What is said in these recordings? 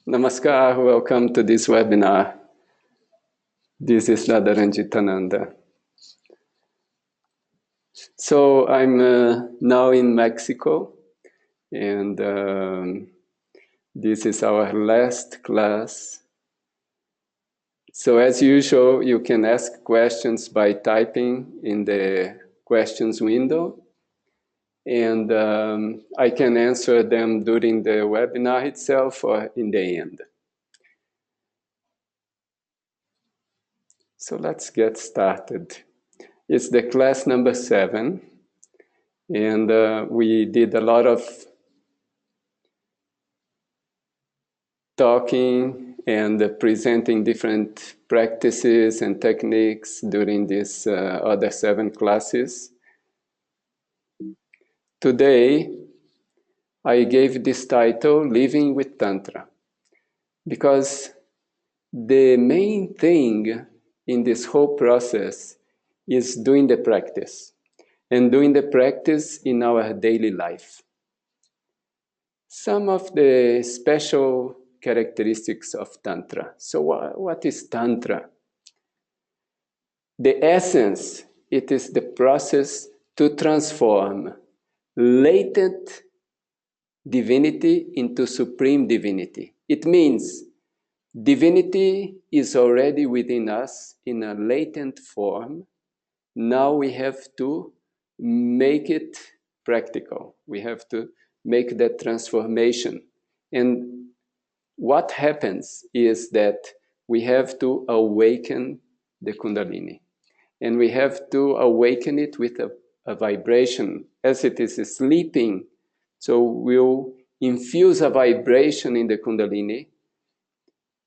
Namaskar, welcome to this webinar. This is Radharanjitananda. So I'm now in Mexico, and this is our last class. So as usual, you can ask questions by typing in the questions window, and I can answer them during the webinar itself or in the end. So let's get started. It's the class number 7, and we did a lot of talking and presenting different practices and techniques during these other 7 classes. Today, I gave this title, Living with Tantra, because the main thing in this whole process is doing the practice, and doing the practice in our daily life. Some of the special characteristics of Tantra. So what is Tantra? The essence, it is the process to transform latent divinity into supreme divinity. It means divinity is already within us in a latent form. Now we have to make it practical. We have to make that transformation. And what happens is that we have to awaken the Kundalini. And we have to awaken it with a vibration as it is sleeping. So we'll infuse a vibration in the Kundalini,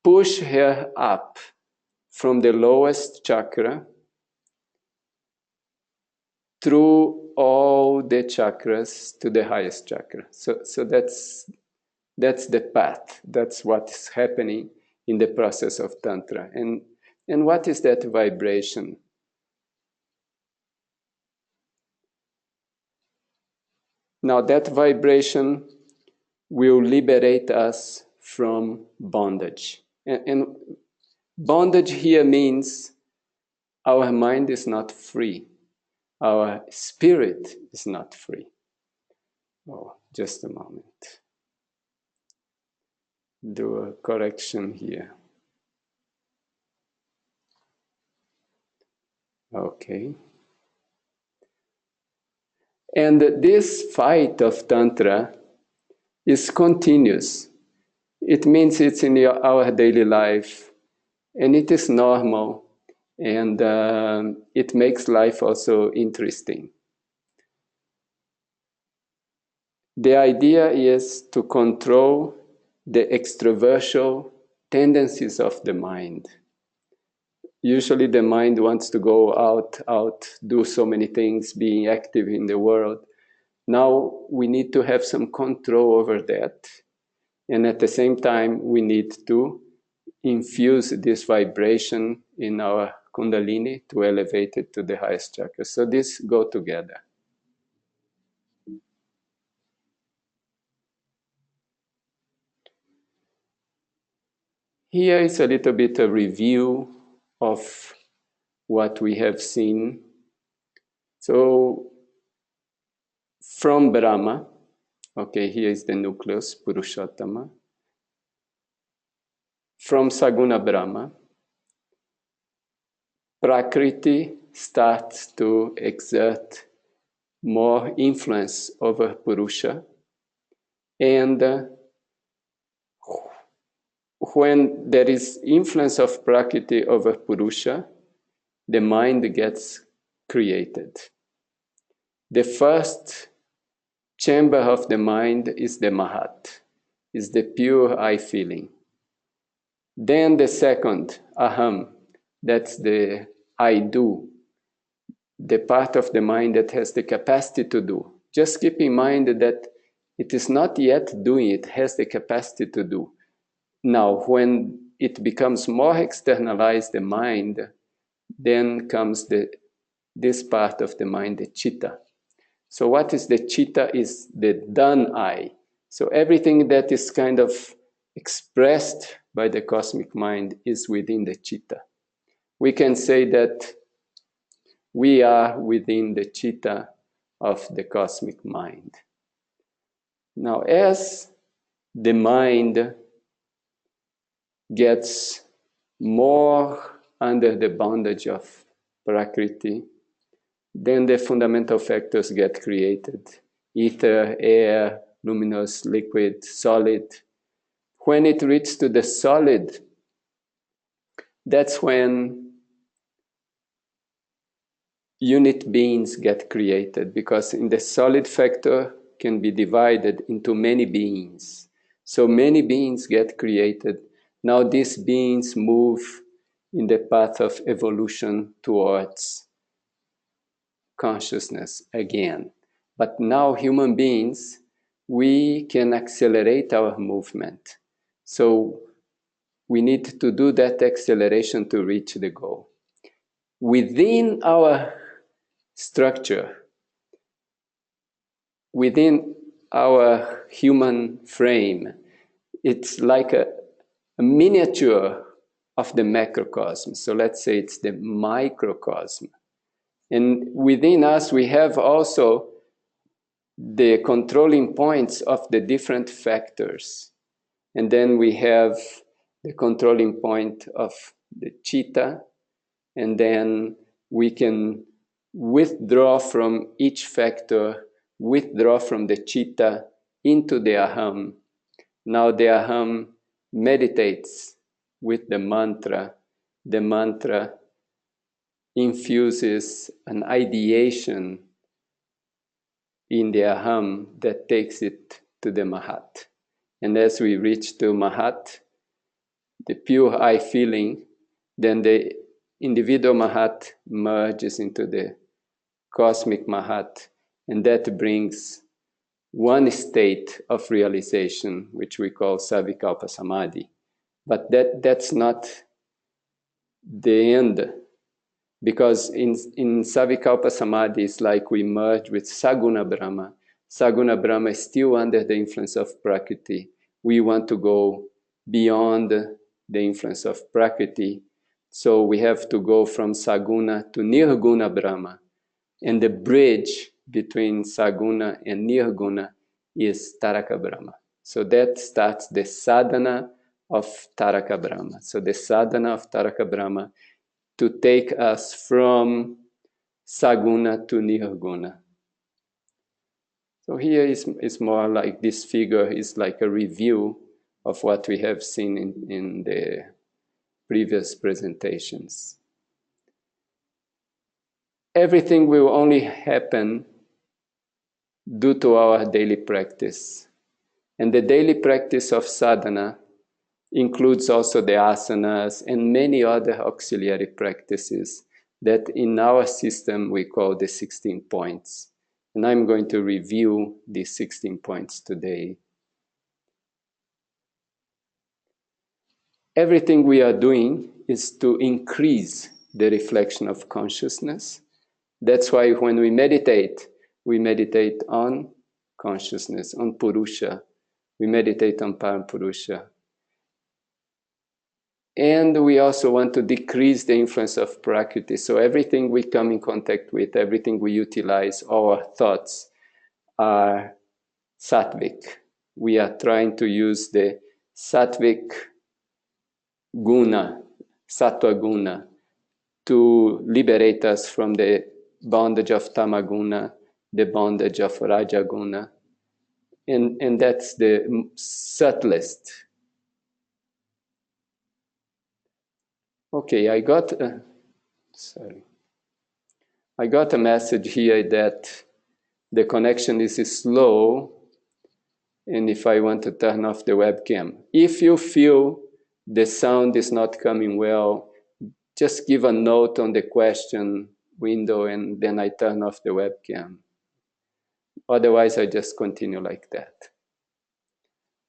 push her up from the lowest chakra through all the chakras to the highest chakra. So that's the path. That's what's happening in the process of Tantra. And what is that vibration? Now that vibration will liberate us from bondage. And bondage here means our mind is not free. Our spirit is not free. Oh, just a moment. Do a correction here. Okay. And this fight of Tantra is continuous. It means it's in our daily life, and it is normal, and it makes life also interesting. The idea is to control the extroversion tendencies of the mind. Usually the mind wants to go out, do so many things, being active in the world. Now we need to have some control over that. And at the same time, we need to infuse this vibration in our Kundalini to elevate it to the highest chakra. So these go together. Here is a little bit a review of what we have seen. So from Brahma, okay, here is the nucleus, Purushottama. From Saguna Brahma, Prakriti starts to exert more influence over Purusha, and when there is influence of Prakriti over Purusha, the mind gets created. The first chamber of the mind is the Mahat, is the pure I feeling. Then the second, Aham, that's the I do, the part of the mind that has the capacity to do. Just keep in mind that it is not yet doing, it has the capacity to do. Now, when it becomes more externalized, the mind, then comes this part of the mind, the Chitta. So what is the Chitta is the done I. So everything that is kind of expressed by the cosmic mind is within the chitta. We can say that we are within the chitta of the cosmic mind. Now, as the mind gets more under the bondage of Prakriti, then the fundamental factors get created. Ether, air, luminous, liquid, solid. When it reaches to the solid, that's when unit beings get created, because in the solid factor can be divided into many beings. So many beings get created. Now these beings move in the path of evolution towards consciousness again. But now human beings, we can accelerate our movement. So we need to do that acceleration to reach the goal. Within our structure, within our human frame, it's like a miniature of the macrocosm. So let's say it's the microcosm. And within us, we have also the controlling points of the different factors. And then we have the controlling point of the chitta, and then we can withdraw from each factor, withdraw from the chitta into the aham. Now the aham meditates with the mantra. The mantra infuses an ideation in the aham that takes it to the mahat. And as we reach to mahat, the pure I feeling, then the individual mahat merges into the cosmic mahat, and that brings one state of realization, which we call savikalpa samadhi. But that's not the end, because in savikalpa samadhi, it's like we merge with saguna brahma. Saguna brahma is still under the influence of prakriti. We want to go beyond the influence of prakriti, so we have to go from saguna to nirguna brahma. And the bridge between saguna and nirguna is taraka brahma. So that starts the sadhana of taraka brahma. So the sadhana of taraka brahma to take us from saguna to nirguna. So here is more like this figure is like a review of what we have seen in the previous presentations. Everything will only happen due to our daily practice. And the daily practice of sadhana includes also the asanas and many other auxiliary practices that in our system we call the 16 points. And I'm going to review these 16 points today. Everything we are doing is to increase the reflection of consciousness. That's why when we meditate on consciousness, on Purusha. We meditate on Parampurusha. And we also want to decrease the influence of Prakriti. So everything we come in contact with, everything we utilize, our thoughts are sattvic. We are trying to use the sattvic guna, sattva guna, to liberate us from the bondage of tamaguna, the bondage of rajaguna. And that's the subtlest. Okay, I got a message here that the connection is slow, and if I want to turn off the webcam. If you feel the sound is not coming well, just give a note on the question window and then I turn off the webcam. Otherwise, I just continue like that.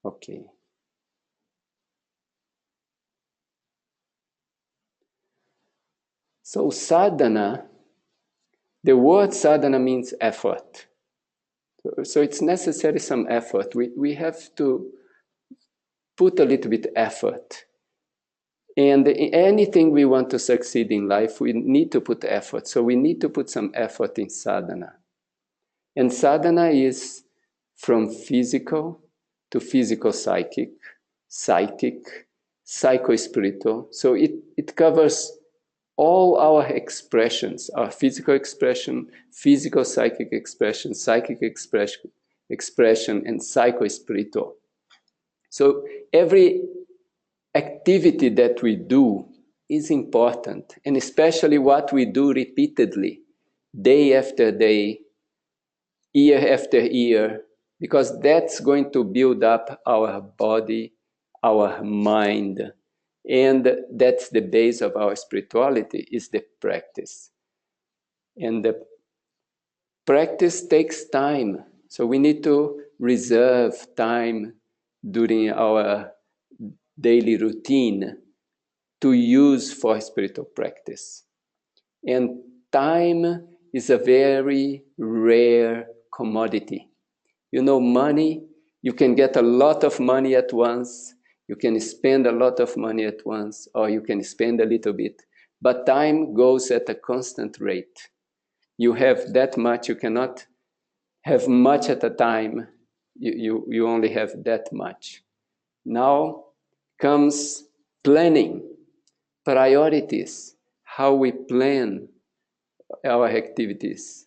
Okay. So sadhana, the word sadhana means effort. So it's necessary some effort. We have to put a little bit effort. And anything we want to succeed in life, we need to put effort. So we need to put some effort in sadhana. And sadhana is from physical to physical psychic, psycho-spiritual. So it covers all our expressions, our physical expression, physical psychic expression, and psycho-spiritual. So every activity that we do is important, and especially what we do repeatedly, day after day, year after year, because that's going to build up our body, our mind, and that's the base of our spirituality, is the practice. And the practice takes time, so we need to reserve time during our daily routine to use for spiritual practice. And time is a very rare commodity. You know, money, you can get a lot of money at once, you can spend a lot of money at once, or you can spend a little bit. But time goes at a constant rate. You have that much, you cannot have much at a time, you only have that much. Now comes planning, priorities, how we plan our activities.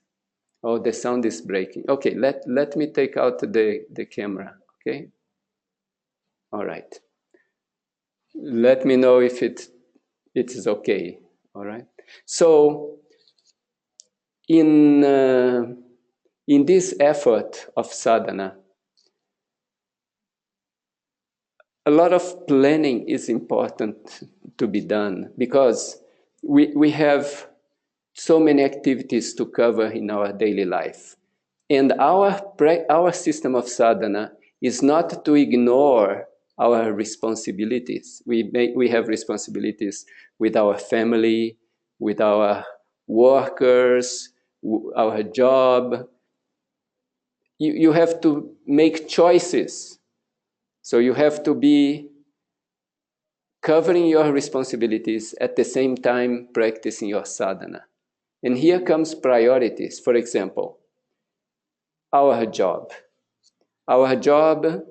Oh, the sound is breaking. Okay, let me take out the camera, okay? All right. Let me know if it is okay, all right? So, in this effort of sadhana, a lot of planning is important to be done, because we have so many activities to cover in our daily life. And our system of sadhana is not to ignore our responsibilities. We have responsibilities with our family, with our workers, our job. You have to make choices. So you have to be covering your responsibilities at the same time practicing your sadhana. And here comes priorities. For example, our job. Our job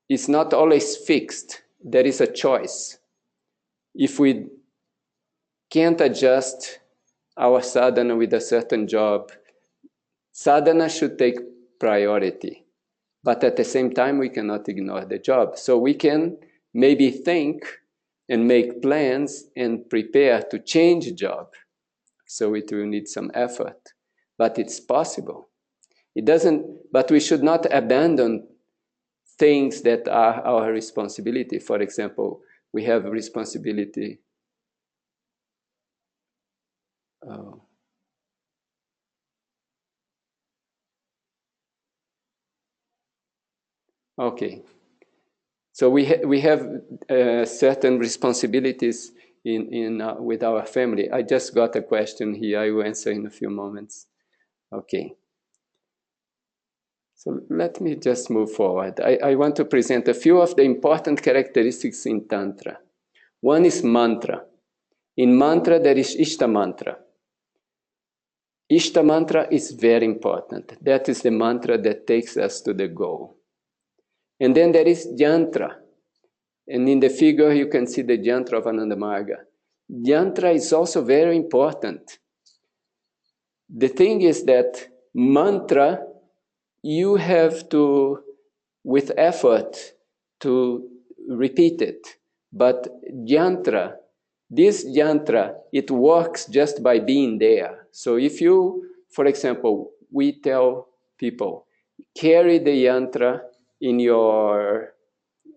is not always fixed. There is a choice. If we can't adjust our sadhana with a certain job, sadhana should take priority. But at the same time, we cannot ignore the job. So we can maybe think and make plans and prepare to change job. So it will need some effort, but it's possible. It doesn't, but we should not abandon things that are our responsibility. For example, we have responsibility. Oh. Okay. So we have certain responsibilities with our family. I just got a question here. I will answer in a few moments. Okay. So let me just move forward. I want to present a few of the important characteristics in Tantra. One is mantra. In mantra, there is Ishta mantra. Ishta mantra is very important. That is the mantra that takes us to the goal. And then there is Yantra. And in the figure, you can see the Yantra of Ananda Marga. Yantra is also very important. The thing is that mantra, you have to, with effort, to repeat it. But yantra, this yantra, it works just by being there. So if you, for example, we tell people, carry the yantra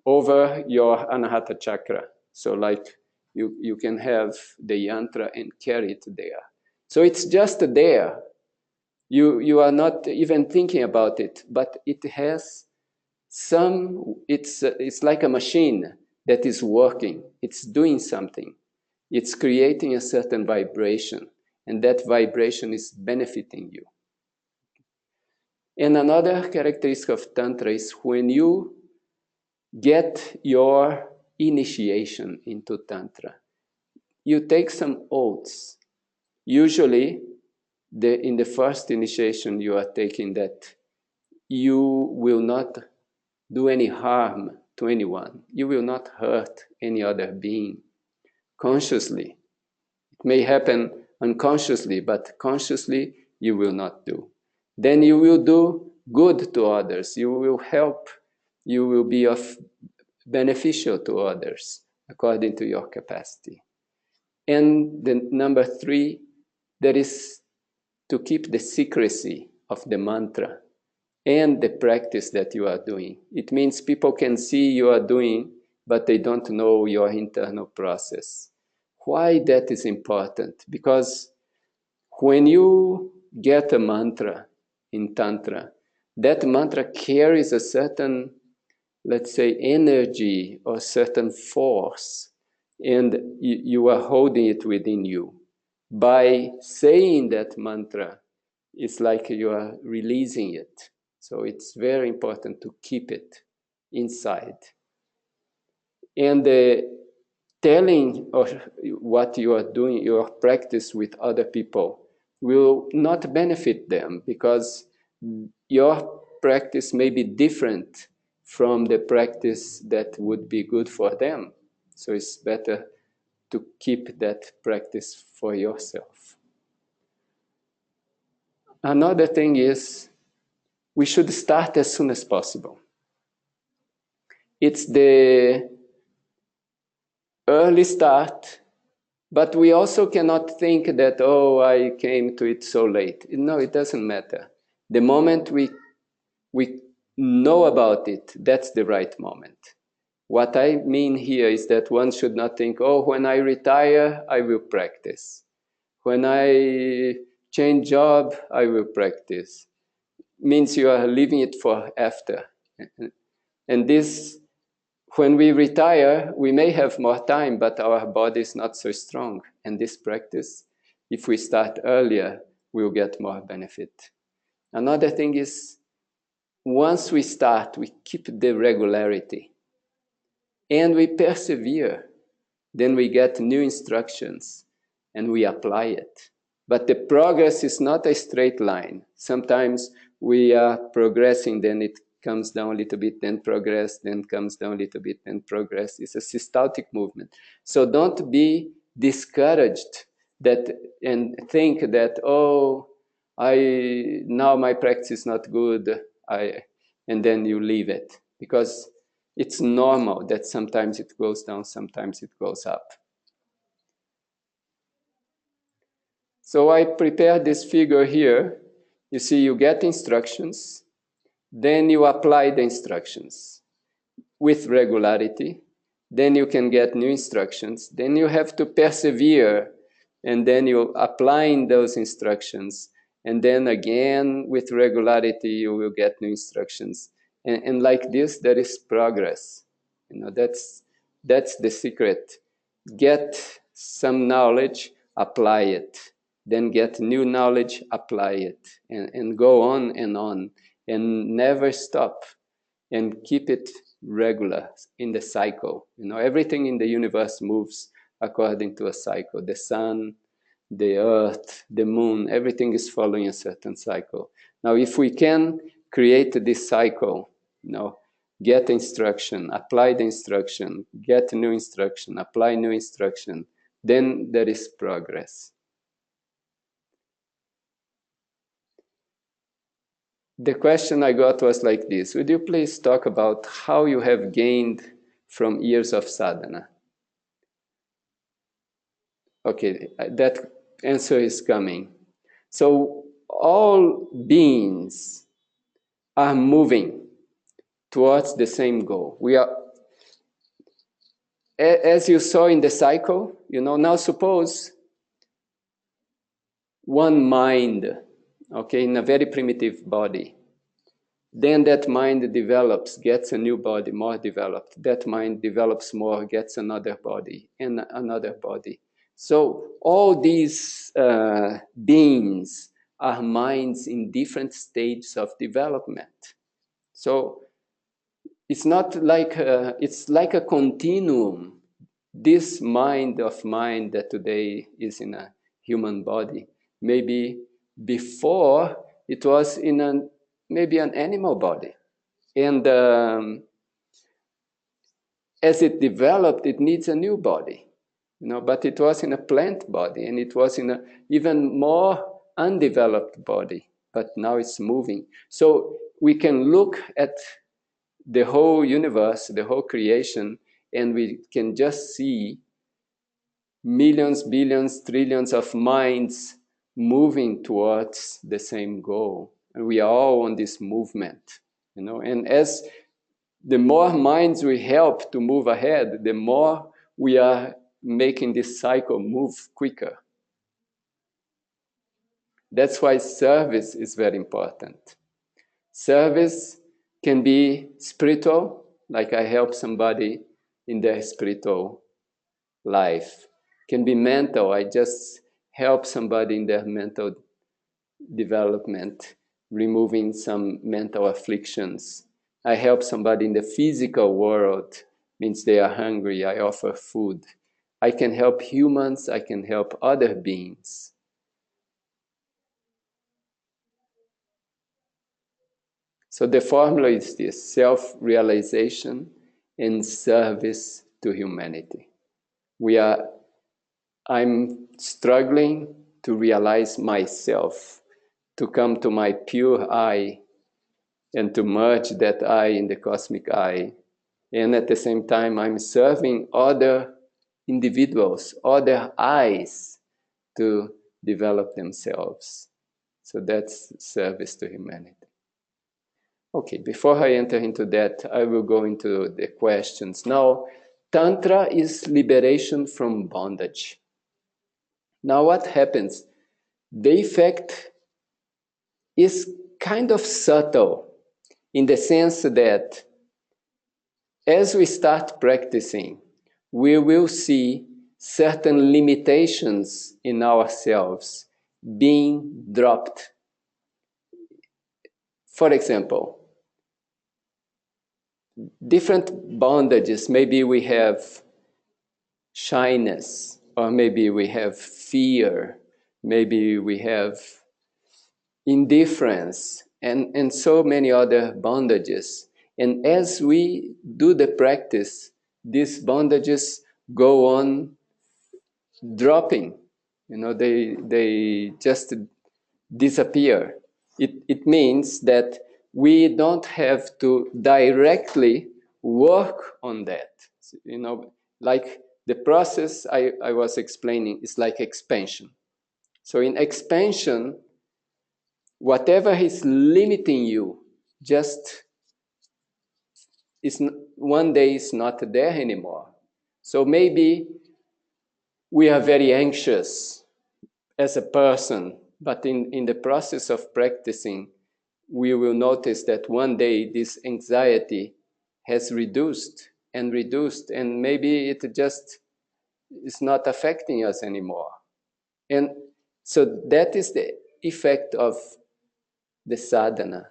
over your anahata chakra. So like you can have the yantra and carry it there. So it's just there. You are not even thinking about it, but it has it's like a machine that is working. It's doing something. It's creating a certain vibration, and that vibration is benefiting you. And another characteristic of Tantra is when you get your initiation into Tantra. You take some oaths. Usually, in the first initiation, you are taking that you will not do any harm to anyone. You will not hurt any other being consciously. It may happen unconsciously, but consciously you will not do. Then you will do good to others. You will help. You will be of beneficial to others according to your capacity. And the number 3, that is to keep the secrecy of the mantra and the practice that you are doing. It means people can see you are doing, but they don't know your internal process. Why that is important? Because when you get a mantra in Tantra, that mantra carries a certain, let's say, energy or certain force, and you are holding it within you. By saying that mantra, it's like you are releasing it. So it's very important to keep it inside. And telling of what you are doing, your practice with other people, will not benefit them because your practice may be different from the practice that would be good for them. So it's better to keep that practice for yourself. Another thing is, we should start as soon as possible. It's the early start, but we also cannot think that, oh, I came to it so late. No, it doesn't matter. The moment we know about it, that's the right moment. What I mean here is that one should not think, oh, when I retire, I will practice. When I change job, I will practice. Means you are leaving it for after. And this, when we retire, we may have more time, but our body is not so strong. And this practice, if we start earlier, we'll get more benefit. Another thing is, once we start, we keep the regularity. And we persevere. Then we get new instructions and we apply it. But the progress is not a straight line. Sometimes we are progressing, then it comes down a little bit, then progress, then comes down a little bit, then progress. It's a systolic movement. So don't be discouraged and think that, oh, now my practice is not good, and then you leave it. Because it's normal that sometimes it goes down, sometimes it goes up. So I prepared this figure here. You see, you get instructions, then you apply the instructions with regularity, then you can get new instructions, then you have to persevere, and then you applying those instructions, and then again with regularity you will get new instructions. And like this, there is progress. You know, that's the secret. Get some knowledge, apply it. Then get new knowledge, apply it. And go on, and never stop. And keep it regular in the cycle. You know, everything in the universe moves according to a cycle. The sun, the earth, the moon, everything is following a certain cycle. Now, if we can create this cycle, you know, get instruction, apply the instruction, get new instruction, apply new instruction, then there is progress. The question I got was like this: would you please talk about how you have gained from years of sadhana? Okay, that answer is coming. So all beings are moving towards the same goal. We are, as you saw in the cycle, you know, now suppose one mind, okay, in a very primitive body. Then that mind develops, gets a new body, more developed. That mind develops more, gets another body, and another body. So all these beings are minds in different stages of development. So it's not like it's like a continuum. This mind of mine that today is in a human body, maybe before it was in maybe an animal body, and as it developed, it needs a new body, but it was in a plant body, and it was in a even more undeveloped body, but now it's moving. So we can look at the whole universe, the whole creation, and we can just see millions, billions, trillions of minds moving towards the same goal. And we are all on this movement, and as the more minds we help to move ahead, the more we are making this cycle move quicker. That's why service is very important. Service can be spiritual, like I help somebody in their spiritual life. Can be mental, I just help somebody in their mental development, removing some mental afflictions. I help somebody in the physical world, means they are hungry, I offer food. I can help humans, I can help other beings. So the formula is this: self-realization and service to humanity. I'm struggling to realize myself, to come to my pure I, and to merge that I in the cosmic I. And at the same time, I'm serving other individuals, other I's to develop themselves. So that's service to humanity. Okay, before I enter into that, I will go into the questions. Now, Tantra is liberation from bondage. Now, what happens? The effect is kind of subtle in the sense that as we start practicing, we will see certain limitations in ourselves being dropped. For example, different bondages. Maybe we have shyness, or maybe we have fear, maybe we have indifference, and so many other bondages. And as we do the practice, these bondages go on dropping. They just disappear. It means that we don't have to directly work on that. Like the process I was explaining is like expansion. So in expansion, whatever is limiting you just is one day is not there anymore. So maybe we are very anxious as a person, but in the process of practicing, we will notice that one day this anxiety has reduced and reduced, and maybe it just is not affecting us anymore. And so that is the effect of the sadhana.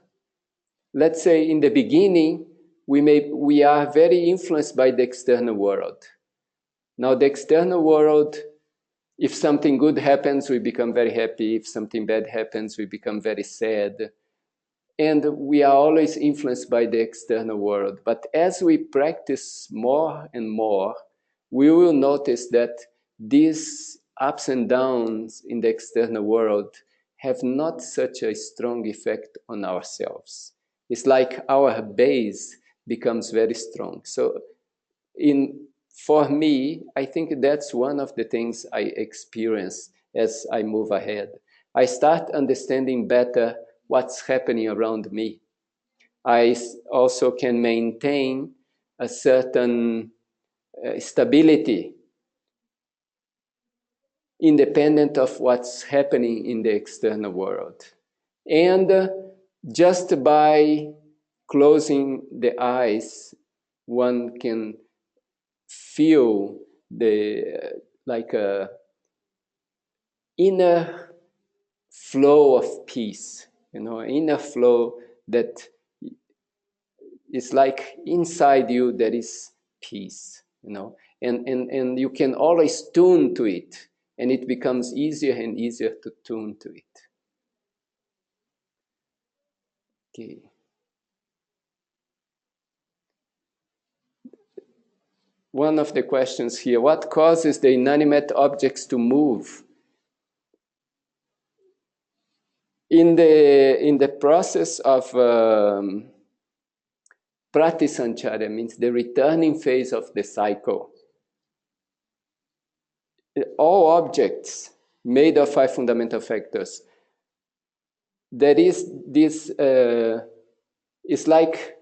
Let's say in the beginning, we are very influenced by the external world. Now the external world, if something good happens, we become very happy. If something bad happens, we become very sad. And we are always influenced by the external world. But as we practice more and more, we will notice that these ups and downs in the external world have not such a strong effect on ourselves. It's like our base becomes very strong. So for me, I think that's one of the things I experience as I move ahead. I start understanding better what's happening around me. I also can maintain a certain stability, independent of what's happening in the external world. And just by closing the eyes, one can feel like a inner flow of peace, inner flow that It's like inside you there is peace, and you can always tune to it, and it becomes easier and easier to tune to it. Okay. One of the questions here: what causes the inanimate objects to move? In the process of pratisancharya, means the returning phase of the cycle, all objects made of five fundamental factors, there is this, it's like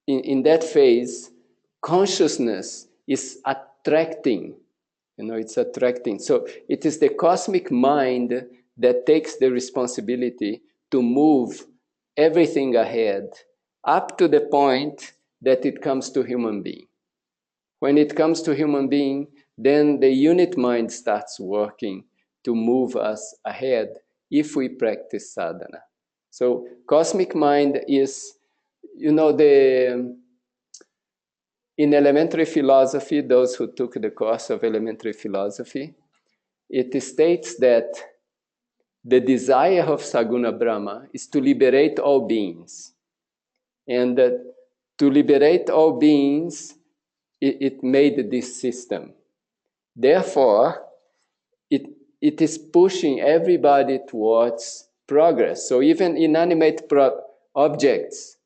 in that phase, consciousness is attracting, it's attracting. So it is the cosmic mind that takes the responsibility to move everything ahead up to the point that it comes to human being. When it comes to human being, then the unit mind starts working to move us ahead if we practice sadhana. So cosmic mind is, in elementary philosophy, those who took the course of elementary philosophy, it states that the desire of Saguna Brahma is to liberate all beings. And to liberate all beings, it made this system. Therefore, it is pushing everybody towards progress. So even inanimate objects,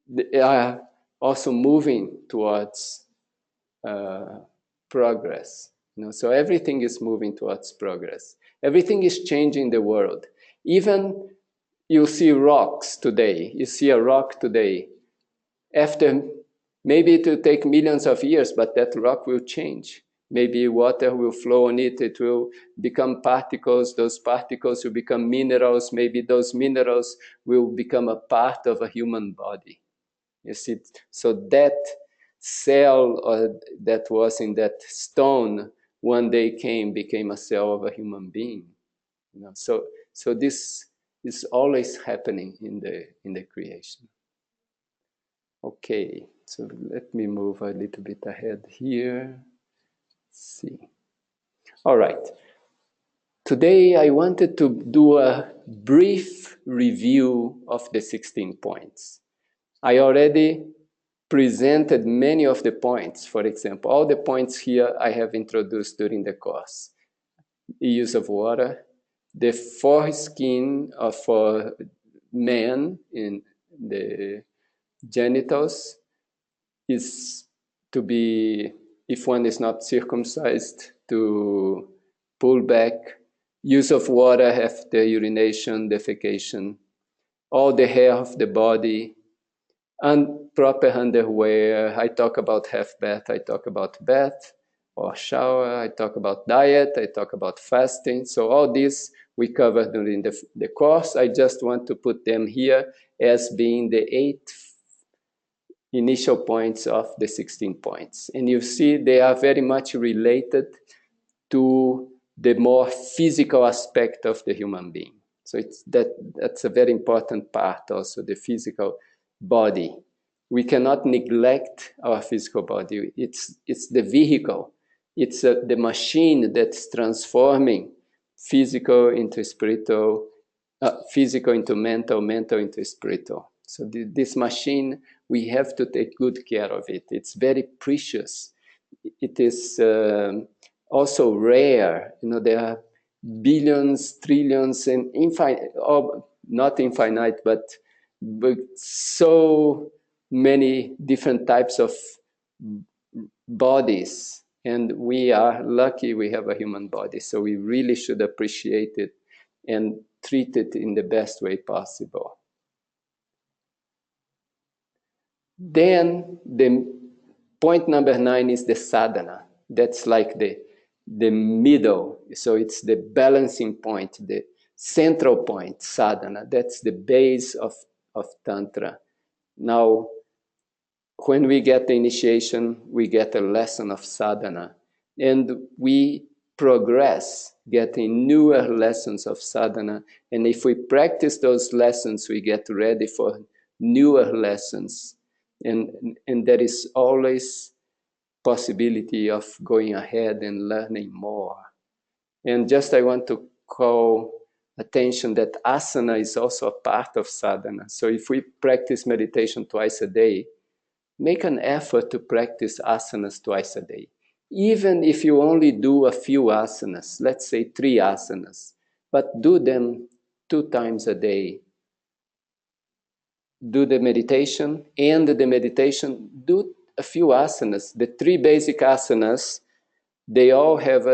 they are also moving towards progress. So everything is moving towards progress. Everything is changing the world. Even you see rocks today. You see a rock today. After, maybe it will take millions of years, but that rock will change. Maybe water will flow on it. It will become particles. Those particles will become minerals. Maybe those minerals will become a part of a human body. You see, so that cell that was in that stone one day became a cell of a human being. So this is always happening in the creation. Okay, so let me move a little bit ahead here. Let's see. All right. Today I wanted to do a brief review of the 16 points. I already presented many of the points. For example, all the points here I have introduced during the course. The use of water, the foreskin for men in the genitals is to be, if one is not circumcised, to pull back. Use of water after urination, defecation. All the hair of the body, and proper underwear. I talk about half bath, I talk about bath or shower, I talk about diet, I talk about fasting. So all this we covered during the course. I just want to put them here as being the 8 initial points of the 16 points. And you see they are very much related to the more physical aspect of the human being. So that's a very important part also, the physical body. We cannot neglect our physical body. It's the vehicle. It's the machine that's transforming physical into spiritual, physical into mental, mental into spiritual. So this machine, we have to take good care of it. It's very precious. It is also rare. There are billions, trillions, and infinite, not infinite, but so many different types of bodies. And we are lucky we have a human body. So we really should appreciate it and treat it in the best way possible. Then the point number 9 is the sadhana. That's like the middle. So it's the balancing point, the central point, sadhana. That's the base of Tantra. Now, when we get the initiation, we get a lesson of sadhana. And we progress, getting newer lessons of sadhana. And if we practice those lessons, we get ready for newer lessons, and there is always possibility of going ahead and learning more. And just I want to call attention that asana is also a part of sadhana. So if we practice meditation twice a day, make an effort to practice asanas twice a day. Even if you only do a few asanas, let's say 3 asanas, but do them 2 times a day. Do the meditation, and the meditation, do a few asanas. The 3 basic asanas, they all have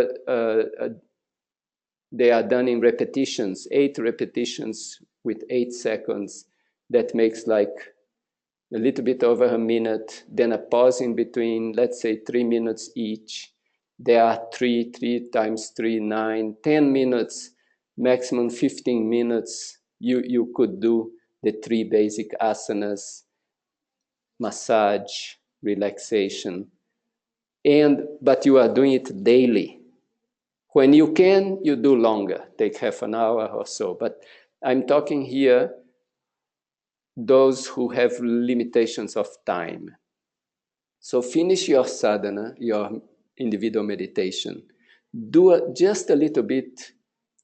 they are done in repetitions, 8 repetitions with 8 seconds. That makes like a little bit over a minute, then a pause in between, let's say 3 minutes each. There are 3 times 3, 9, 10 minutes, maximum 15 minutes. You could do the 3 basic asanas, massage, relaxation, but you are doing it daily. When you can, you do longer, take half an hour or so. But I'm talking here those who have limitations of time. So finish your sadhana, your individual meditation. Do just a little bit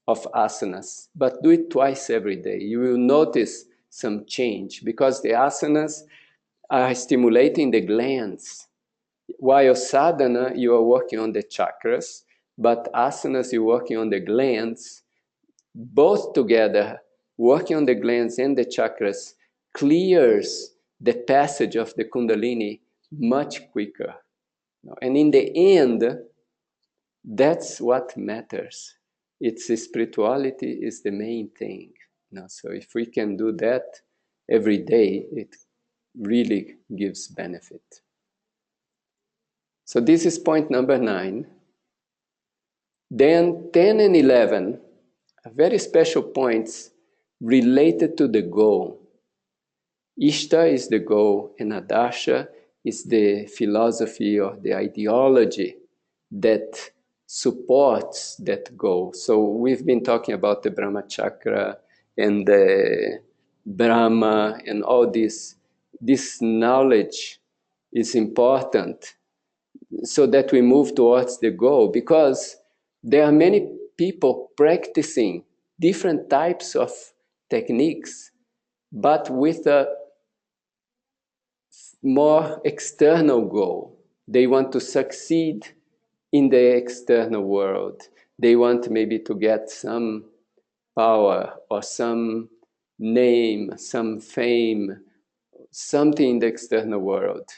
of asanas, but do it twice every day. You will notice some change because the asanas are stimulating the glands. While sadhana, you are working on the chakras, but asanas, you're working on the glands. Both together, working on the glands and the chakras, clears the passage of the Kundalini much quicker. And in the end, that's what matters. It's spirituality is the main thing. So if we can do that every day, it really gives benefit. So this is point number 9. Then 10 and 11 are very special points related to the goal. Ishta is the goal, and Adarsha is the philosophy or the ideology that supports that goal. So we've been talking about the Brahma Chakra and the Brahma and all this. This knowledge is important so that we move towards the goal, because there are many people practicing different types of techniques, but with a more external goal. They want to succeed in the external world. They want maybe to get some power or some name, some fame, something in the external world.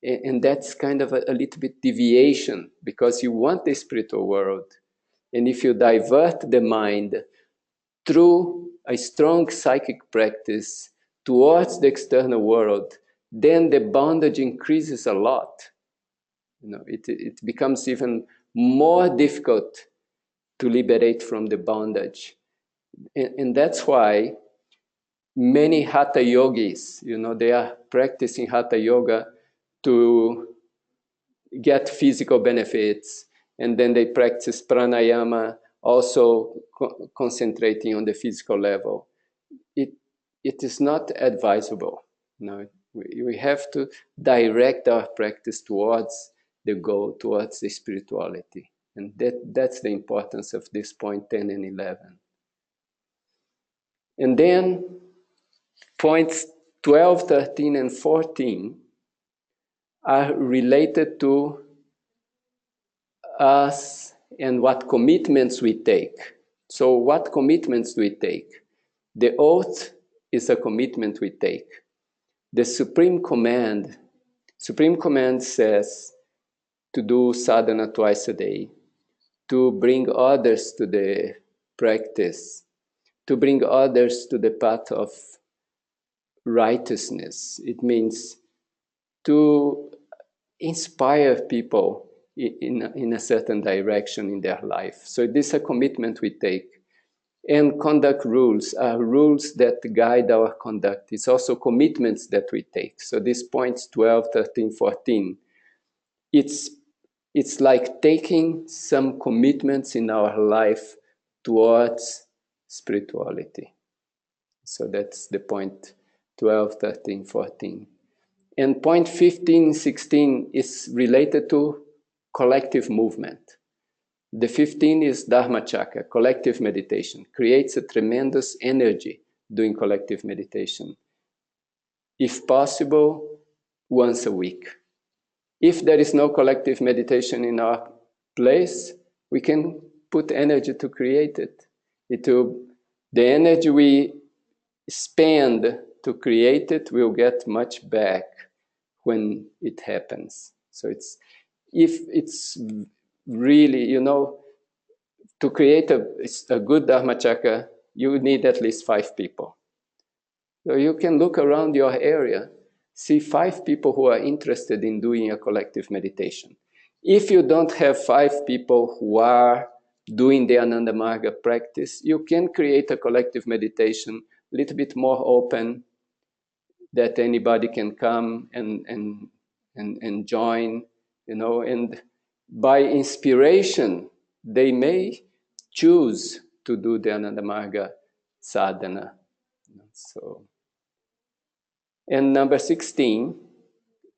And that's kind of a little bit deviation, because you want the spiritual world. And if you divert the mind through a strong psychic practice towards the external world, then the bondage increases a lot. It becomes even more difficult to liberate from the bondage. And that's why many hatha yogis, they are practicing hatha yoga to get physical benefits, and then they practice pranayama, also concentrating on the physical level. It is not advisable. We have to direct our practice towards the goal, towards the spirituality. And that's the importance of this point 10 and 11. And then points 12, 13, and 14 are related to us and what commitments we take. So what commitments do we take? The oath is a commitment we take. The Supreme Command says to do sadhana twice a day, to bring others to the practice, to bring others to the path of righteousness. It means to inspire people in a certain direction in their life. So this is a commitment we take. And conduct rules are rules that guide our conduct. It's also commitments that we take. So these points 12, 13, 14, it's like taking some commitments in our life towards spirituality. So that's the point 12, 13, 14. And point 15, 16 is related to collective movement. The 15 is Dharma Chakra, collective meditation, creates a tremendous energy doing collective meditation. If possible, once a week. If there is no collective meditation in our place, we can put energy to create it. The energy we spend to create it will get much back when it happens. So if it's really, to create a good Dharma Chakra, you need at least 5 people. So you can look around your area, see 5 people who are interested in doing a collective meditation. If you don't have 5 people who are doing the Ananda Marga practice, you can create a collective meditation a little bit more open, that anybody can come and join, and by inspiration, they may choose to do the Ananda Marga sadhana. So, and number 16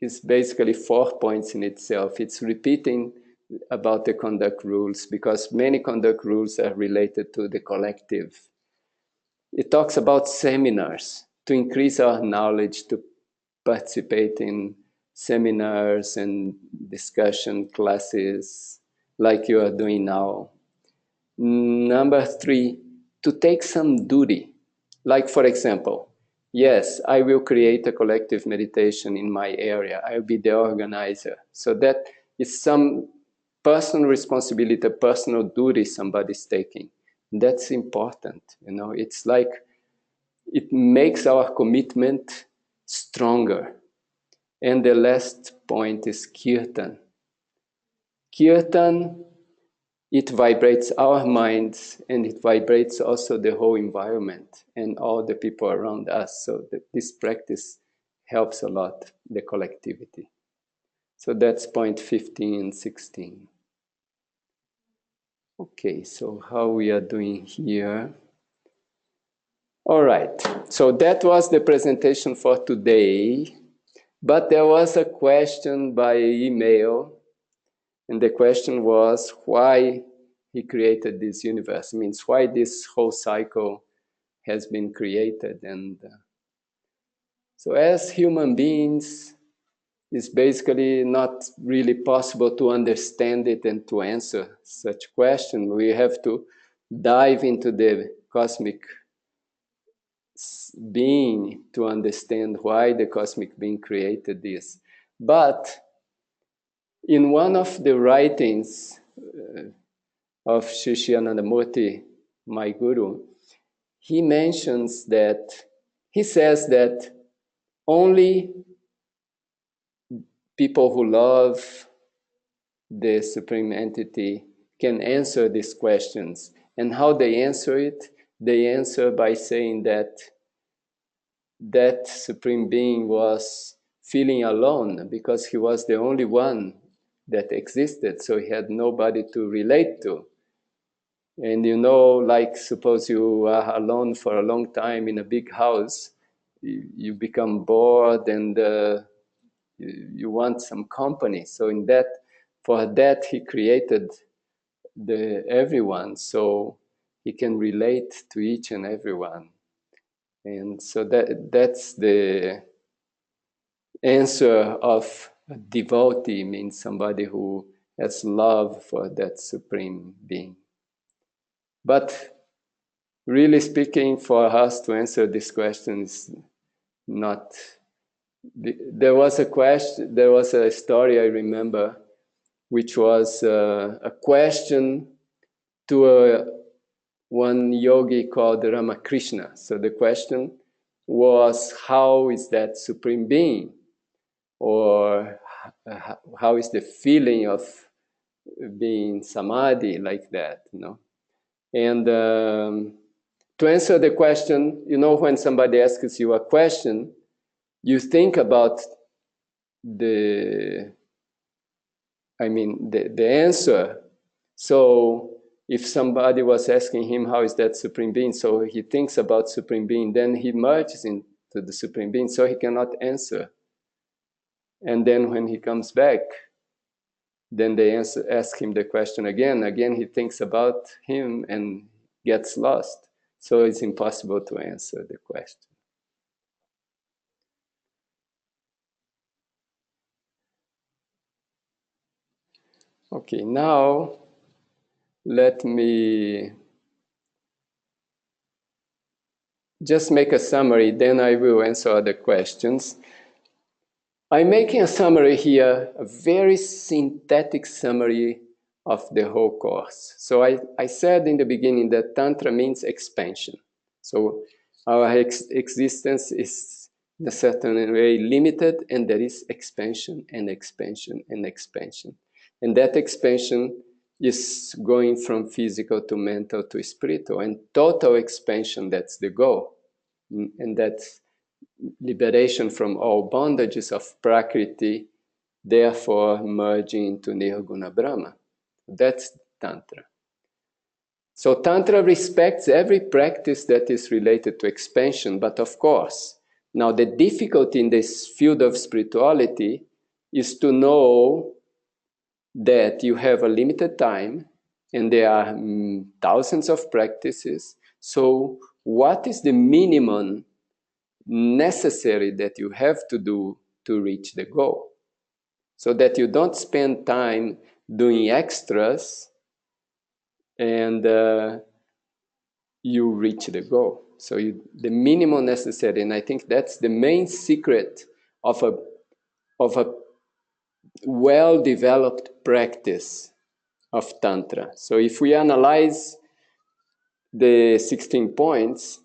is basically 4 points in itself. It's repeating about the conduct rules, because many conduct rules are related to the collective. It talks about seminars to increase our knowledge, to participate in seminars and discussion classes like you are doing now. Number 3, to take some duty. Like, for example, yes, I will create a collective meditation in my area. I'll be the organizer. So that is some personal responsibility, personal duty somebody's taking. That's important. It's like it makes our commitment stronger. And the last point is kirtan. Kirtan, it vibrates our minds, and it vibrates also the whole environment and all the people around us. So this practice helps a lot, the collectivity. So that's point 15 and 16. Okay, so how we are doing here. All right, so that was the presentation for today. But there was a question by email, and the question was why he created this universe. It means why this whole cycle has been created. And so as human beings, it's basically not really possible to understand it and to answer such question. We have to dive into the cosmic being to understand why the cosmic being created this. But in one of the writings of Shishyanandamurti, my guru, he says that only people who love the Supreme Entity can answer these questions. And how they answer it? They answer by saying that that Supreme Being was feeling alone because he was the only one that existed, so he had nobody to relate to. And like suppose you are alone for a long time in a big house, you become bored and you want some company. So for that he created everyone, so he can relate to each and everyone. And so that's the answer of a devotee, means somebody who has love for that Supreme Being. But really speaking, for us to answer this question is not... There was a story I remember, which was a question to one yogi called Ramakrishna. So the question was, how is that Supreme Being? Or how is the feeling of being samadhi like that, And to answer the question, when somebody asks you a question, you think about the answer. So if somebody was asking him, how is that Supreme Being? So he thinks about Supreme Being, then he merges in to the Supreme Being, so he cannot answer. And then when he comes back, then they ask him the question again. Again, he thinks about him and gets lost. So it's impossible to answer the question. Okay, now let me just make a summary, then I will answer other questions. I'm making a summary here, a very synthetic summary of the whole course. So I said in the beginning that Tantra means expansion. So our existence is in a certain way limited, and there is expansion and expansion and expansion. And that expansion is going from physical to mental to spiritual, and total expansion, that's the goal. And that's liberation from all bondages of Prakriti, therefore merging into Nirguna Brahma. That's Tantra. So Tantra respects every practice that is related to expansion, but of course, now the difficulty in this field of spirituality is to know that you have a limited time and there are thousands of practices. So what is the minimum necessary that you have to do to reach the goal, so that you don't spend time doing extras and you reach the goal. So the minimum necessary, and I think that's the main secret of a well-developed practice of Tantra. So if we analyze the 16 points,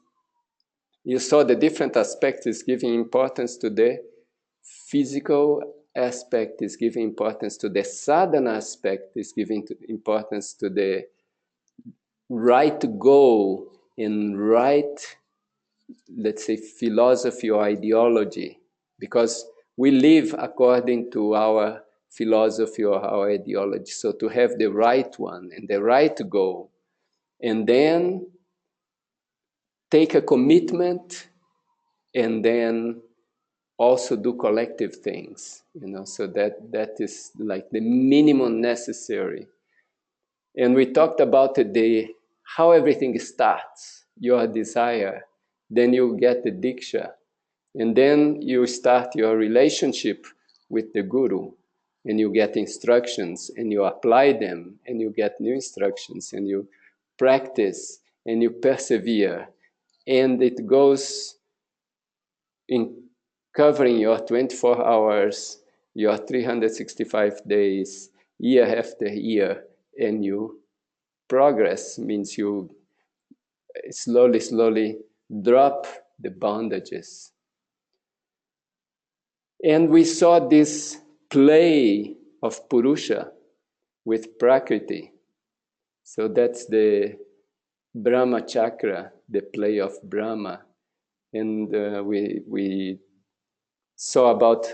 you saw the different aspects is giving importance to the physical aspect, is giving importance to the sadhana aspect, is giving importance to the right goal and right, let's say, philosophy or ideology, because we live according to our philosophy or our ideology. So to have the right one and the right goal, and then take a commitment, and then also do collective things, so that is like the minimum necessary. And we talked about how everything starts, your desire, then you get the diksha, and then you start your relationship with the guru, and you get instructions, and you apply them, and you get new instructions, and you practice, and you persevere, and it goes in covering your 24 hours, your 365 days, year after year, and you progress, means you slowly drop the bondages. And we saw this play of Purusha with Prakriti. So that's the Brahma chakra, the play of Brahma. And we saw about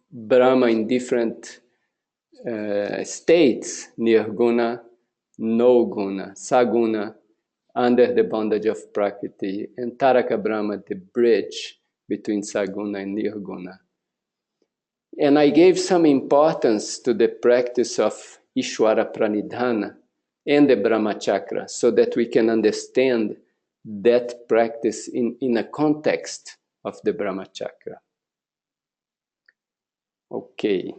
Brahma in different states: Nirguna, No Guna, Saguna, under the bondage of Prakriti, and Taraka Brahma, the bridge between Saguna and Nirguna. And I gave some importance to the practice of Ishwara Pranidhana and the Brahma Chakra, so that we can understand that practice in a context of the Brahma Chakra. Okay.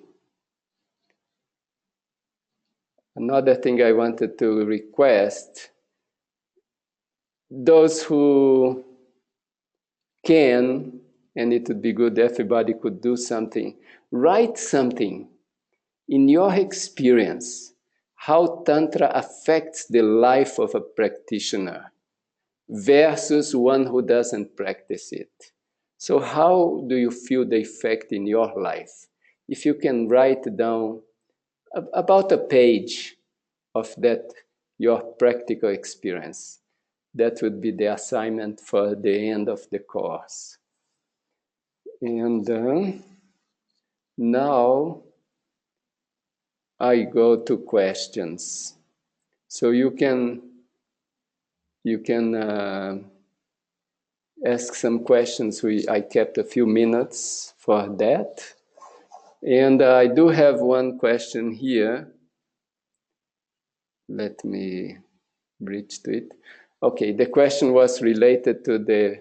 Another thing I wanted to request, those who can, and it would be good if everybody could do something, write something in your experience, how Tantra affects the life of a practitioner versus one who doesn't practice it. So how do you feel the effect in your life? If you can write down about a page of that, your practical experience, that would be the assignment for the end of the course. And now I go to questions. So you can ask some questions. I kept a few minutes for that. And I do have one question here. Let me bridge to it. Okay, the question was related to the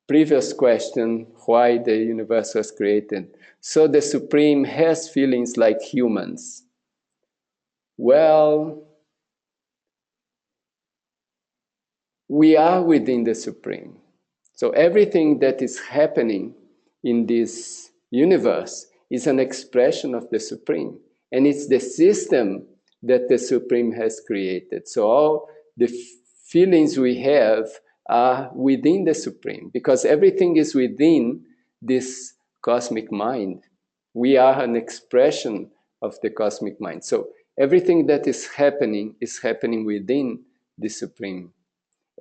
previous question, why the universe was created. So the Supreme has feelings like humans. Well, we are within the Supreme. So everything that is happening in this universe is an expression of the Supreme. And it's the system that the Supreme has created. So all the feelings we have are within the Supreme, because everything is within this cosmic mind. We are an expression of the cosmic mind. So everything that is happening within the Supreme.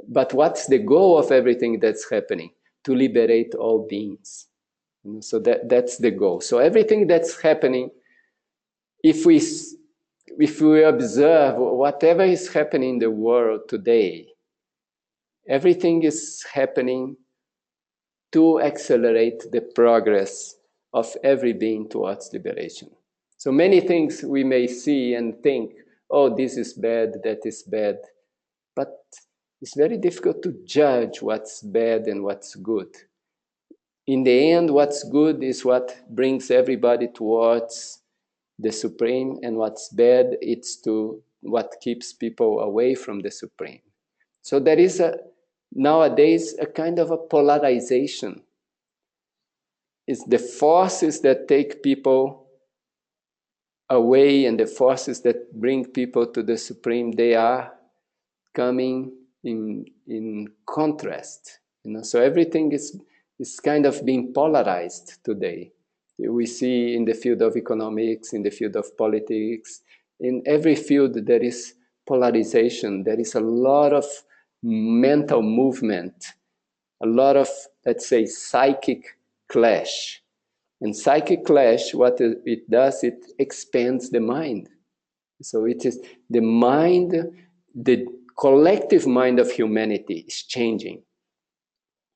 But what's the goal of everything that's happening? To liberate all beings. So that's the goal. So everything that's happening, if we observe whatever is happening in the world today, everything is happening to accelerate the progress of every being towards liberation. So many things we may see and think, oh, this is bad, that is bad. But it's very difficult to judge what's bad and what's good. In the end, what's good is what brings everybody towards the Supreme, and what's bad, it's to what keeps people away from the Supreme. So there is nowadays a kind of a polarization. It's the forces that take people away and the forces that bring people to the Supreme, they are coming in contrast. So everything is kind of being polarized today. We see in the field of economics, in the field of politics, in every field there is polarization. There is a lot of mental movement, a lot of, let's say, psychic clash. And psychic clash, what it does, it expands the mind. So it is the mind, the collective mind of humanity is changing.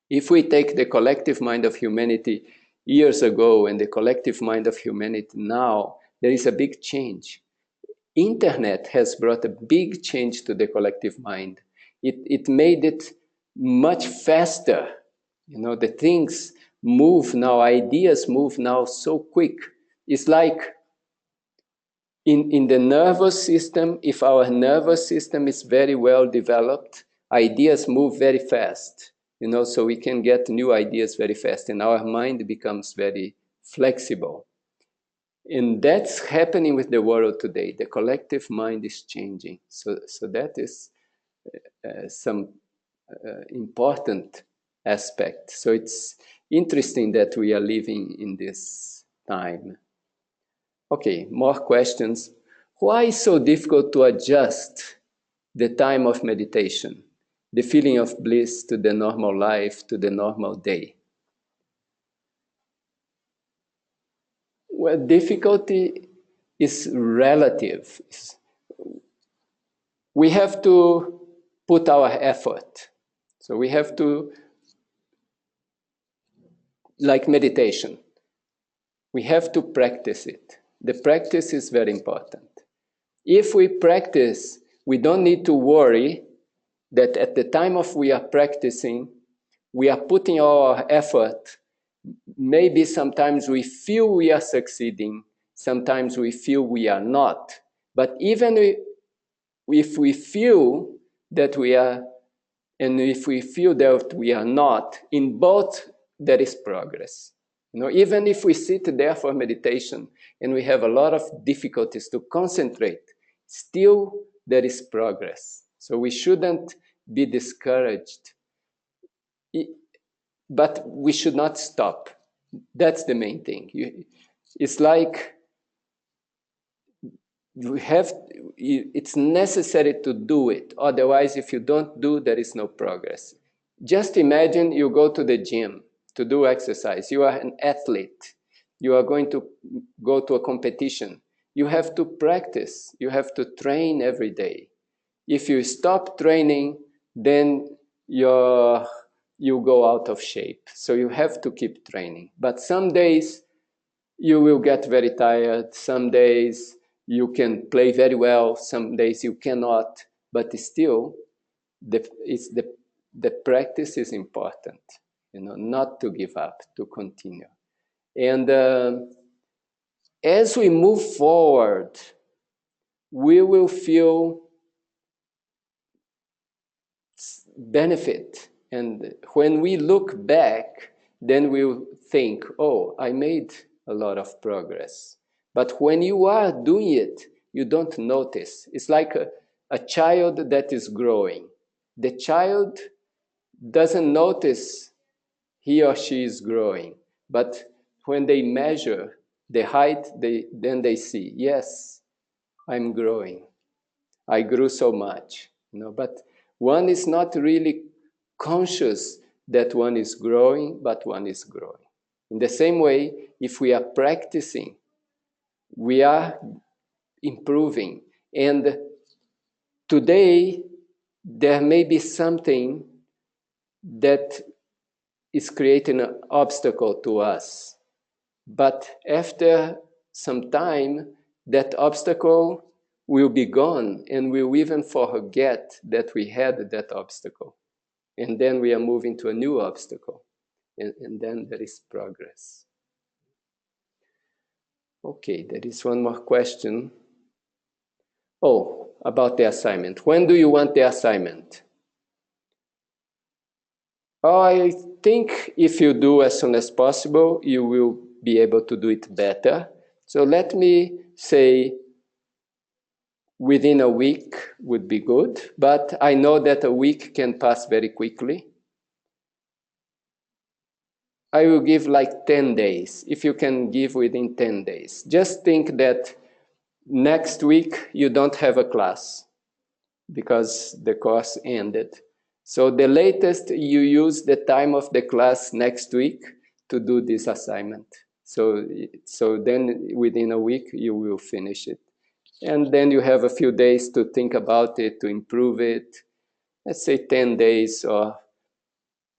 If we take the collective mind of humanity years ago and the collective mind of humanity now, there is a big change. Internet has brought a big change to the collective mind. It made it much faster. The things move now, ideas move now so quick. It's like in the nervous system, if our nervous system is very well developed, ideas move very fast, so we can get new ideas very fast, and our mind becomes very flexible. And that's happening with the world today. The collective mind is changing. So that is some important aspect. So it's interesting that we are living in this time. Okay, more questions. Why is so difficult to adjust the time of meditation, the feeling of bliss to the normal life, to the normal day? Well, difficulty is relative. We have to put our effort. So we have to, like meditation, we have to practice it. The practice is very important. If we practice, we don't need to worry that at the time of we are practicing, we are putting our effort. Maybe sometimes we feel we are succeeding, sometimes we feel we are not. But even if we feel that we are, and if we feel that we are not, in both there is progress. Even if we sit there for meditation and we have a lot of difficulties to concentrate, still there is progress. So we shouldn't be discouraged. But we should not stop. That's the main thing. It's like it's necessary to do it. Otherwise, if you don't do, there is no progress. Just imagine you go to the gym to do exercise. You are an athlete. You are going to go to a competition. You have to practice. You have to train every day. If you stop training, then your you go out of shape. So you have to keep training. But some days you will get very tired. Some days you can play very well. Some days you cannot. But still, the practice is important, not to give up, to continue. And as we move forward, we will feel benefit. And when we look back, then we'll think, oh, I made a lot of progress. But when you are doing it, you don't notice. It's like a child that is growing. The child doesn't notice he or she is growing. But when they measure the height, then they see, yes, I'm growing. I grew so much. But one is not really conscious that one is growing, but one is growing. In the same way, if we are practicing, we are improving. And today, there may be something that is creating an obstacle to us. But after some time, that obstacle will be gone, and we'll even forget that we had that obstacle. And then we are moving to a new obstacle. And then there is progress. Okay, there is one more question. Oh, about the assignment. When do you want the assignment? I think if you do as soon as possible, you will be able to do it better. So let me say within a week would be good, but I know that a week can pass very quickly. I will give like 10 days, if you can give within 10 days. Just think that next week you don't have a class because the course ended. So the latest you use the time of the class next week to do this assignment. So then within a week you will finish it. And then you have a few days to think about it, to improve it. Let's say 10 days or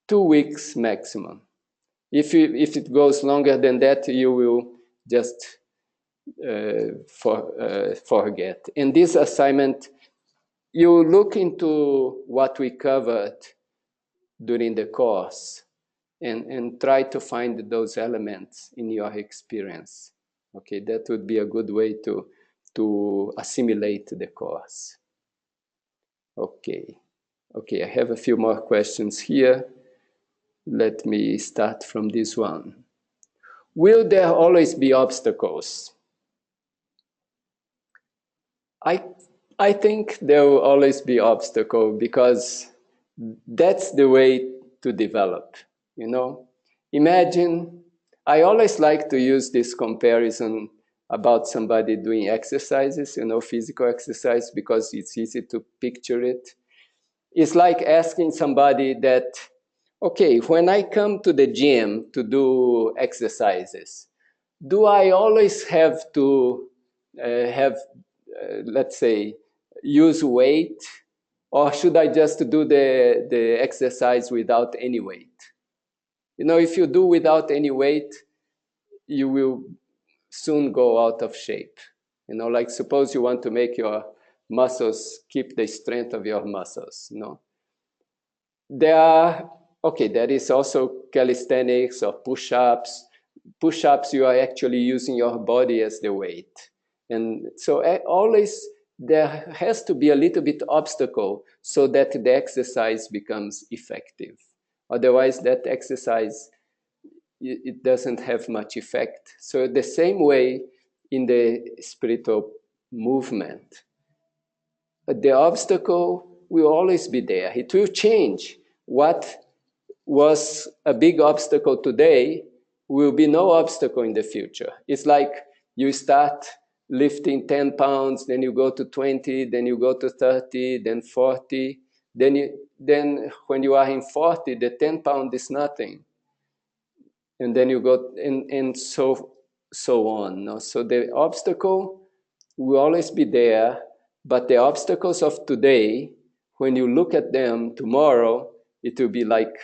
2 weeks maximum. If it goes longer than that, you will just forget. In this assignment, you look into what we covered during the course and try to find those elements in your experience. Okay, that would be a good way to assimilate the course. Okay, I have a few more questions here. Let me start from this one. Will there always be obstacles? I think there will always be obstacles because that's the way to develop, Imagine, I always like to use this comparison about somebody doing exercises, physical exercise, because it's easy to picture it. It's like asking somebody that, okay, when I come to the gym to do exercises, do I always have to let's say, use weight, or should I just do the exercise without any weight? If you do without any weight, you will soon go out of shape. Like suppose you want to make your muscles, keep the strength of your muscles, There is also calisthenics or push-ups. Push-ups, you are actually using your body as the weight. And so always there has to be a little bit obstacle so that the exercise becomes effective. Otherwise, that exercise, it doesn't have much effect. So the same way in the spiritual movement, the obstacle will always be there. It will change. What was a big obstacle today will be no obstacle in the future. It's like you start lifting 10 pounds, then you go to 20, then you go to 30, then 40. Then when you are in 40, the 10 pound is nothing. And then you go, and so on. No? So the obstacle will always be there, but the obstacles of today, when you look at them tomorrow, it will be like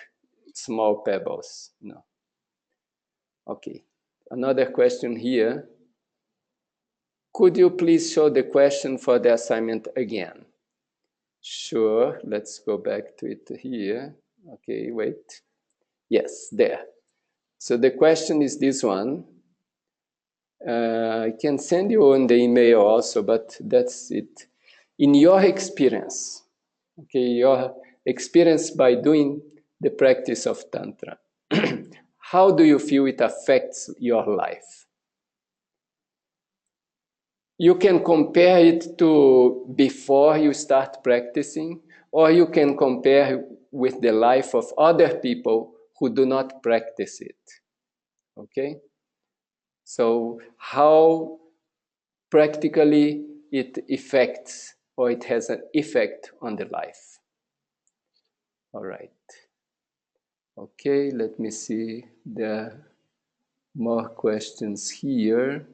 small pebbles. No. Okay. Another question here. Could you please show the question for the assignment again? Sure. Let's go back to it here. Okay, wait. Yes, there. So the question is this one. I can send you on the email also, but that's it. In your experience, okay, your experience by doing the practice of Tantra, how do you feel it affects your life? You can compare it to before you start practicing, or you can compare with the life of other people who do not practice it. Okay? So how practically it affects, or it has an effect on the life. All right. Okay, let me see. There are more questions here.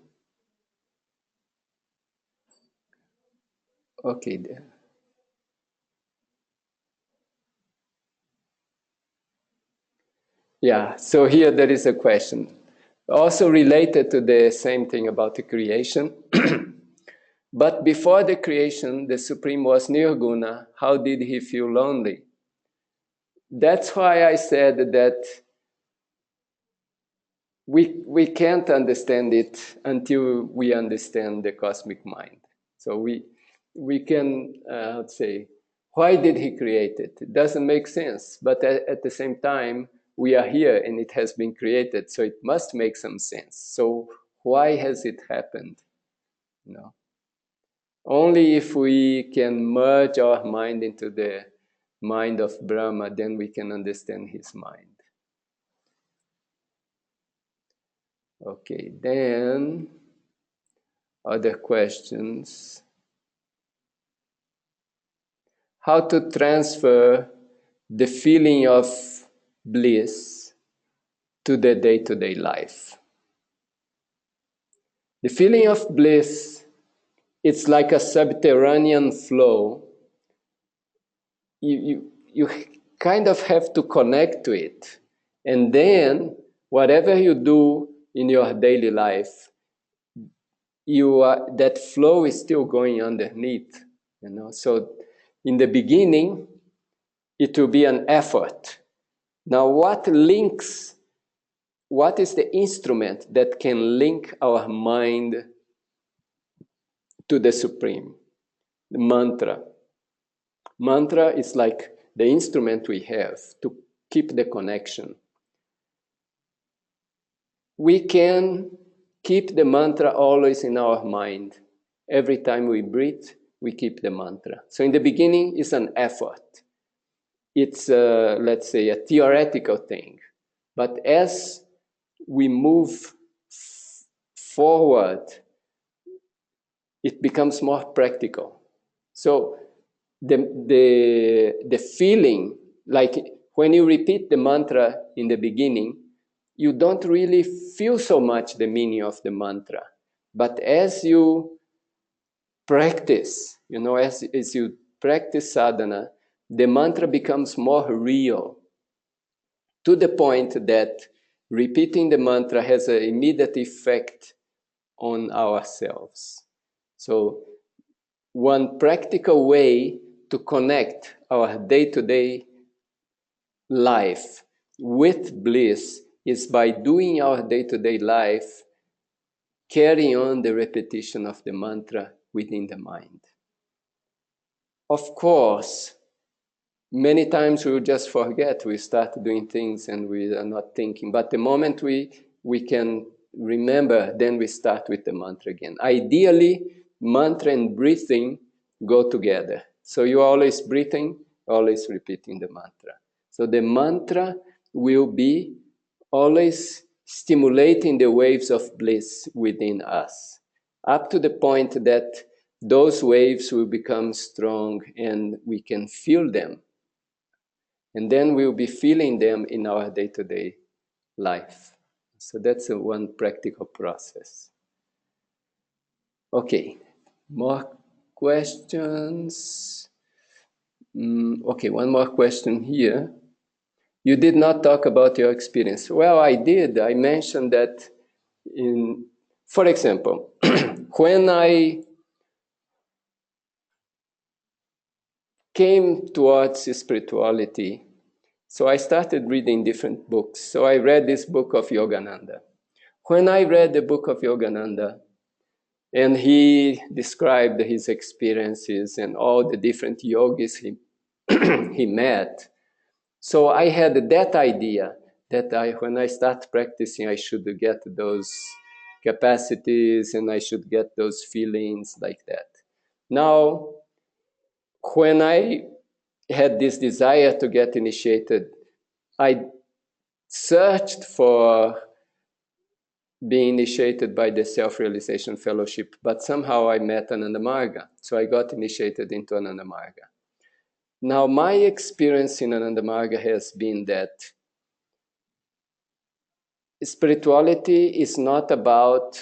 Okay, there. Yeah, so here there is a question. Also related to the same thing about the creation. But before the creation, the Supreme was Nirguna. How did he feel lonely? That's why I said that we can't understand it until we understand the cosmic mind. So we can, let's say, why did he create it? It doesn't make sense. But at the same time, we are here and it has been created. So it must make some sense. So why has it happened? You know? Only if we can merge our mind into the mind of Brahma, then we can understand his mind. Okay, then other questions. How to transfer the feeling of bliss to the day-to-day life. The feeling of bliss, it's like a subterranean flow. You kind of have to connect to it. And then whatever you do in your daily life, that flow is still going underneath. So in the beginning, it will be an effort. Now, what is the instrument that can link our mind to the Supreme? The mantra. Mantra is like the instrument we have to keep the connection. We can keep the mantra always in our mind. Every time we breathe, we keep the mantra. So in the beginning, it's an effort. It's, let's say, a theoretical thing. But as we move forward, it becomes more practical. So the feeling, like when you repeat the mantra in the beginning, you don't really feel so much the meaning of the mantra. But as you practice, as you practice sadhana, the mantra becomes more real, to the point that repeating the mantra has an immediate effect on ourselves. So one practical way to connect our day-to-day life with bliss is by doing our day-to-day life, carrying on the repetition of the mantra within the mind. Of course, many times we just forget, we start doing things and we are not thinking. But the moment we can remember, then we start with the mantra again. Ideally, mantra and breathing go together. So you're always breathing, always repeating the mantra. So the mantra will be always stimulating the waves of bliss within us, up to the point that those waves will become strong and we can feel them. And then we'll be feeling them in our day-to-day life. So that's one practical process. Okay, more questions? Okay, one more question here. You did not talk about your experience. Well, I did. I mentioned that for example, when I came towards spirituality, so I started reading different books. So I read this book of Yogananda. When I read the book of Yogananda, and he described his experiences and all the different yogis he met, so I had that idea that when I start practicing, I should get those capacities and I should get those feelings like that. Now, when I had this desire to get initiated, I searched for being initiated by the Self-Realization Fellowship, but somehow I met Ananda Marga, so I got initiated into Ananda Marga. Now, my experience in Ananda Marga has been that spirituality is not about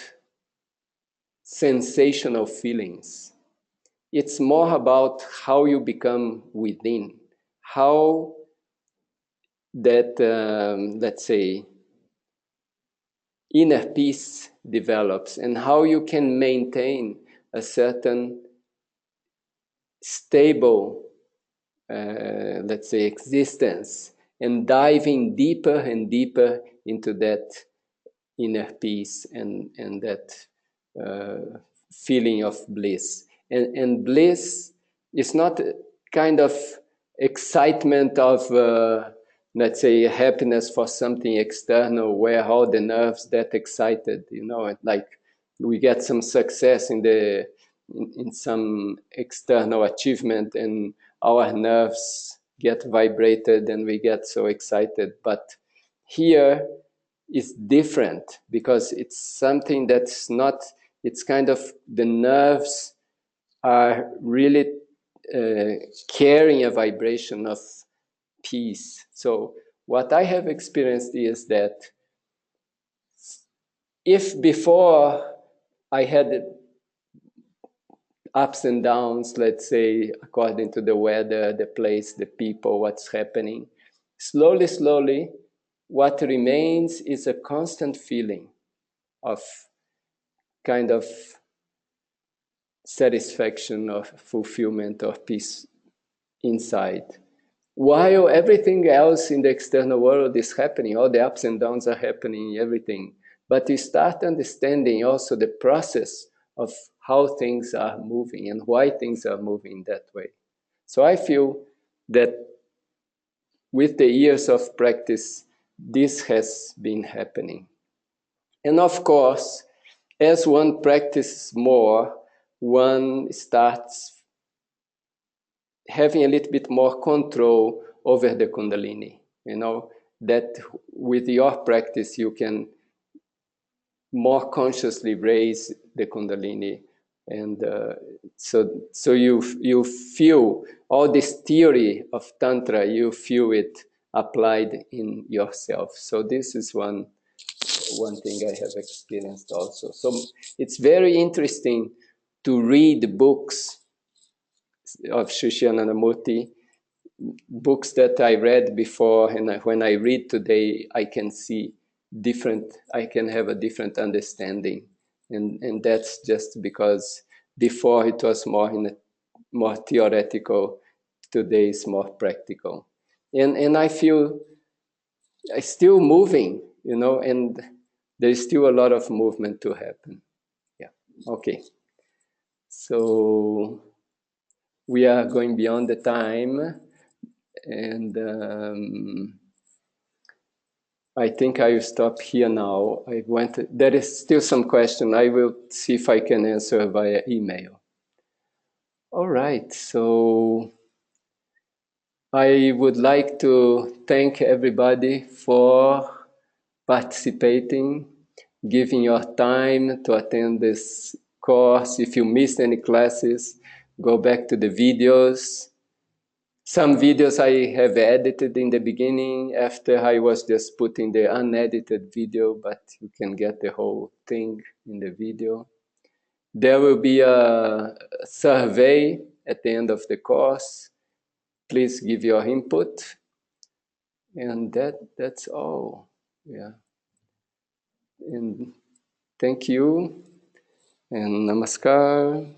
sensational feelings. It's more about how you become within, how that, let's say, inner peace develops, and how you can maintain a certain stable, let's say, existence, and diving deeper and deeper into that inner peace and that feeling of bliss. And bliss is not a kind of excitement of, let's say, happiness for something external where all the nerves get excited, like we get some success in some external achievement and our nerves get vibrated and we get so excited. But here is different because it's something that's not, it's kind of, the nerves are really carrying a vibration of peace. So what I have experienced is that if before I had ups and downs, let's say, according to the weather, the place, the people, what's happening, slowly, what remains is a constant feeling of kind of satisfaction or fulfillment or peace inside. While everything else in the external world is happening, all the ups and downs are happening, everything. But you start understanding also the process of how things are moving and why things are moving that way. So I feel that with the years of practice, this has been happening. And of course, as one practices more, one starts having a little bit more control over the Kundalini. That with your practice, you can more consciously raise the Kundalini. And so you feel all this theory of Tantra, you feel it applied in yourself. So this is one thing I have experienced also. So it's very interesting to read books of Shishyanandamurti, books that I read before, and when I read today, I can see I can have a different understanding. And that's just because before it was more theoretical, today is more practical. And I feel I'm still moving, and there's still a lot of movement to happen. Yeah, okay. So we are going beyond the time, and I think I will stop here now. There is still some question. I will see if I can answer via email. All right, so I would like to thank everybody for participating, giving your time to attend this course. If you missed any classes, go back to the videos. Some videos I have edited in the beginning. After I was just putting the unedited video, but you can get the whole thing in the video. There will be a survey at the end of the course. Please give your input. And that's all. Yeah. And thank you and namaskar.